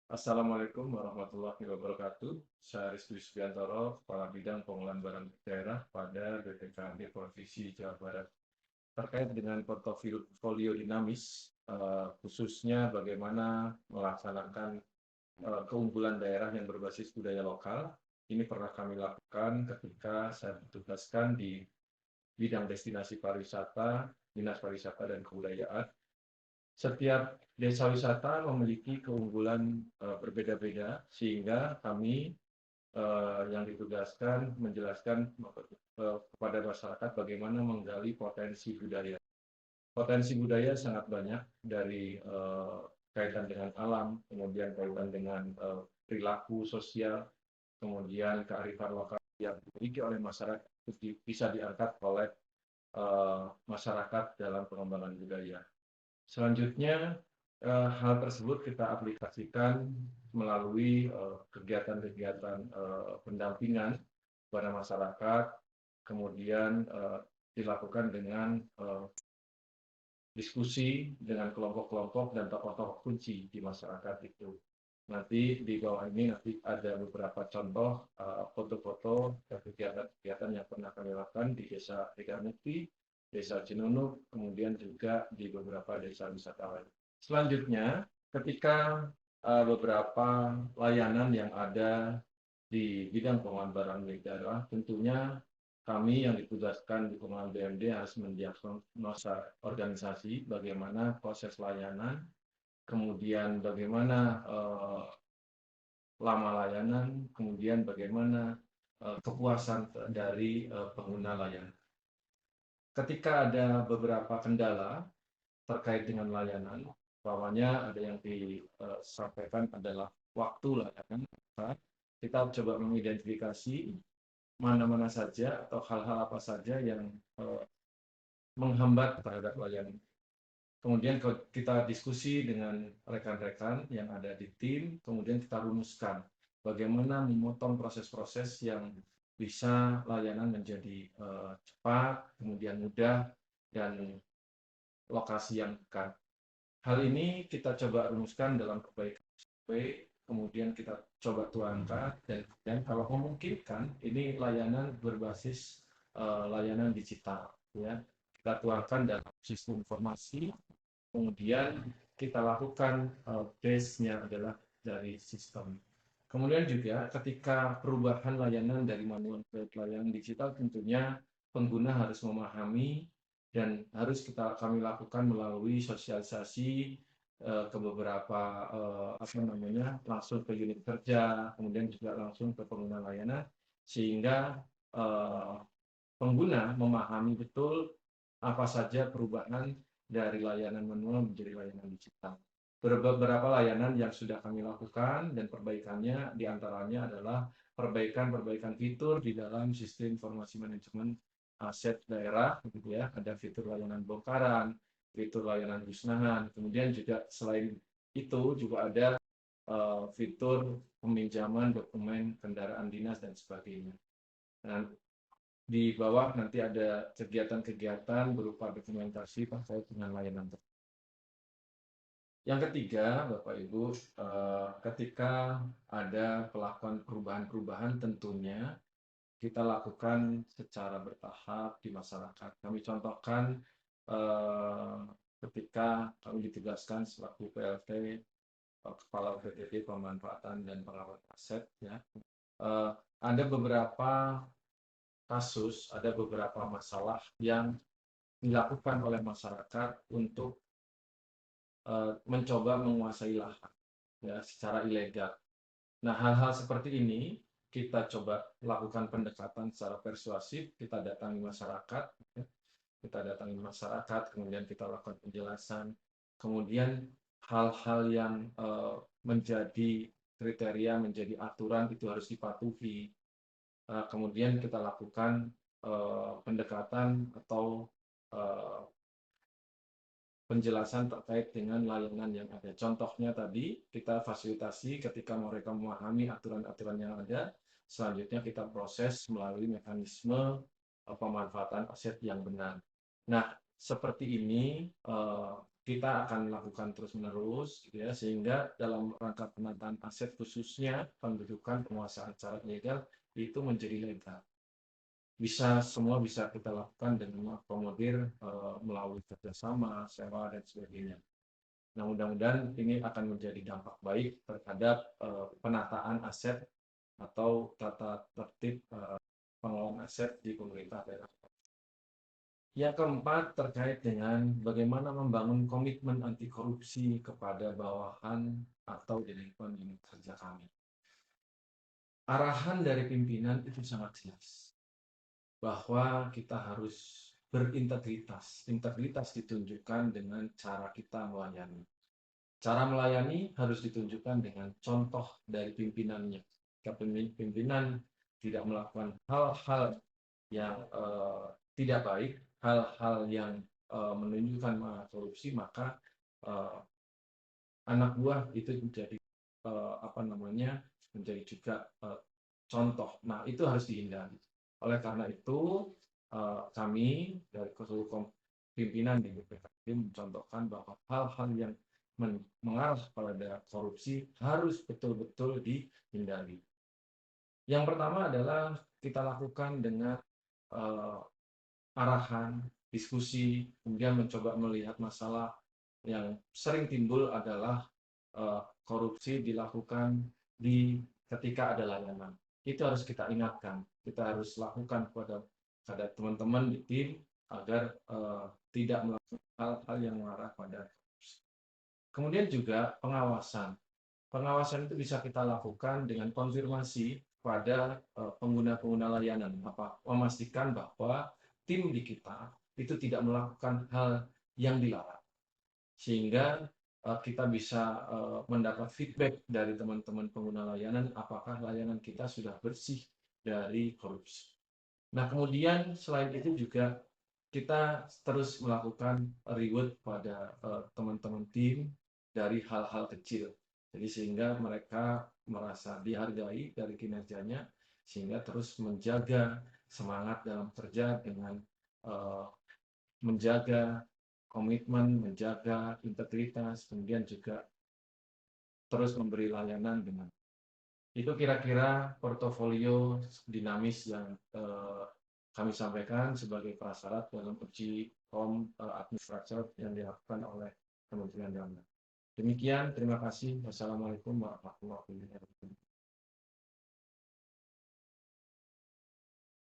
Assalamualaikum warahmatullahi wabarakatuh. Saya Rizky Subiantoro, Kepala Bidang Pengelolaan Barang Daerah pada BPKB Provinsi Jawa Barat. Terkait dengan portofolio dinamis, khususnya bagaimana melaksanakan keunggulan daerah yang berbasis budaya lokal, ini pernah kami lakukan ketika saya ditugaskan di bidang destinasi pariwisata, Dinas Pariwisata dan Kebudayaan. Setiap desa wisata memiliki keunggulan berbeda-beda, sehingga kami yang ditugaskan menjelaskan kepada masyarakat bagaimana menggali potensi budaya. Potensi budaya sangat banyak dari kaitan dengan alam, kemudian kaitan dengan perilaku sosial, kemudian kearifan lokal yang dimiliki oleh masyarakat itu bisa diangkat oleh masyarakat dalam pengembangan budaya. Selanjutnya, hal tersebut kita aplikasikan melalui kegiatan-kegiatan pendampingan kepada masyarakat, kemudian dilakukan dengan diskusi dengan kelompok-kelompok dan tokoh-tokoh kunci di masyarakat itu. Nanti di bawah ini nanti ada beberapa contoh foto-foto kegiatan-kegiatan yang pernah kami lakukan di Desa Tigamukti, Desa Cinunuk, kemudian juga di beberapa desa wisata lain. Selanjutnya, ketika beberapa layanan yang ada di bidang pengelolaan barang milik daerah, tentunya kami yang ditugaskan di pengelolaan BMD harus mendiagnosa organisasi, bagaimana proses layanan, kemudian bagaimana lama layanan, kemudian bagaimana kepuasan dari pengguna layanan. Ketika ada beberapa kendala terkait dengan layanan, umpamanya ada yang disampaikan adalah waktu layanan, kita coba mengidentifikasi mana-mana saja atau hal-hal apa saja yang menghambat terhadap layanan. Kemudian kita diskusi dengan rekan-rekan yang ada di tim, kemudian kita rumuskan bagaimana memotong proses-proses yang bisa layanan menjadi cepat, kemudian mudah, dan lokasi yang dekat. Hal ini kita coba rumuskan dalam perbaikan survei, kemudian kita coba tuangkan, dan kalau memungkinkan, ini layanan berbasis layanan digital. Ya. Kita tuangkan dalam sistem informasi, kemudian kita lakukan base-nya adalah dari sistem. Kemudian juga ketika perubahan layanan dari manual ke layanan digital, tentunya pengguna harus memahami dan harus kami lakukan melalui sosialisasi ke beberapa langsung ke unit kerja, kemudian juga langsung ke pengguna layanan, sehingga pengguna memahami betul apa saja perubahan dari layanan manual menjadi layanan digital. Beberapa layanan yang sudah kami lakukan dan perbaikannya diantaranya adalah perbaikan fitur di dalam sistem informasi manajemen aset daerah, gitu ya. Ada fitur layanan bongkaran, fitur layanan musnahan, kemudian juga selain itu juga ada fitur peminjaman dokumen kendaraan dinas dan sebagainya. Dan di bawah nanti ada kegiatan-kegiatan berupa dokumentasi terkait dengan layanan tersebut. Yang ketiga, Bapak Ibu, ketika ada pelakuan perubahan-perubahan, tentunya kita lakukan secara bertahap di masyarakat. Kami contohkan ketika kami ditugaskan selaku PLT, Kepala PTT Pemanfaatan dan Pengawasan Aset, ya, ada beberapa kasus, ada beberapa masalah yang dilakukan oleh masyarakat untuk mencoba menguasai lahan, ya, secara ilegal. Nah, hal-hal seperti ini kita coba lakukan pendekatan secara persuasif, kita datangi masyarakat, ya, kemudian kita lakukan penjelasan, kemudian hal-hal yang menjadi kriteria, menjadi aturan itu harus dipatuhi. Kemudian kita lakukan pendekatan atau penjelasan terkait dengan layanan yang ada. Contohnya tadi, kita fasilitasi ketika mereka memahami aturan-aturan yang ada, selanjutnya kita proses melalui mekanisme pemanfaatan aset yang benar. Nah, seperti ini kita akan lakukan terus-menerus, gitu ya, sehingga dalam rangka penataan aset khususnya pendudukan penguasaan secara legal itu menjadi legal. Semua bisa kita lakukan dengan mengakomodir melalui kerjasama, sewa dan sebagainya. Nah, mudah-mudahan ini akan menjadi dampak baik terhadap penataan aset atau tata tertib pengelolaan aset di pemerintah daerah. Yang keempat terkait dengan bagaimana membangun komitmen anti korupsi kepada bawahan atau direktur unit kerja kami. Arahan dari pimpinan itu sangat jelas bahwa kita harus berintegritas. Integritas ditunjukkan dengan cara kita melayani. Cara melayani harus ditunjukkan dengan contoh dari pimpinannya. Jika pimpinan tidak melakukan hal-hal yang tidak baik, hal-hal yang menunjukkan korupsi, maka anak buah itu menjadi menjadi juga contoh. Nah, itu harus dihindari. Oleh karena itu, kami dari seluruh pimpinan di BPKB mencontohkan bahwa hal-hal yang mengarah pada korupsi harus betul-betul dihindari. Yang pertama adalah kita lakukan dengan arahan, diskusi, kemudian mencoba melihat masalah yang sering timbul adalah korupsi dilakukan ketika ada layanan. Itu harus kita ingatkan, kita harus lakukan kepada teman-teman di tim agar tidak melakukan hal-hal yang mengarah pada korupsi. Kemudian juga pengawasan. Pengawasan itu bisa kita lakukan dengan konfirmasi pada pengguna-pengguna layanan, memastikan bahwa tim di kita itu tidak melakukan hal yang dilarang, sehingga kita bisa mendapat feedback dari teman-teman pengguna layanan apakah layanan kita sudah bersih dari korupsi. Nah, kemudian selain itu juga kita terus melakukan reward pada teman-teman tim dari hal-hal kecil. Jadi sehingga mereka merasa dihargai dari kinerjanya, sehingga terus menjaga semangat dalam kerja dengan menjaga komitmen, menjaga integritas, kemudian juga terus memberi layanan dengan itu. Kira-kira portofolio dinamis yang kami sampaikan sebagai prasyarat dalam uji administrator yang dilakukan oleh Kementerian Dalam Negeri. Demikian, terima kasih. Wassalamualaikum warahmatullahi wabarakatuh.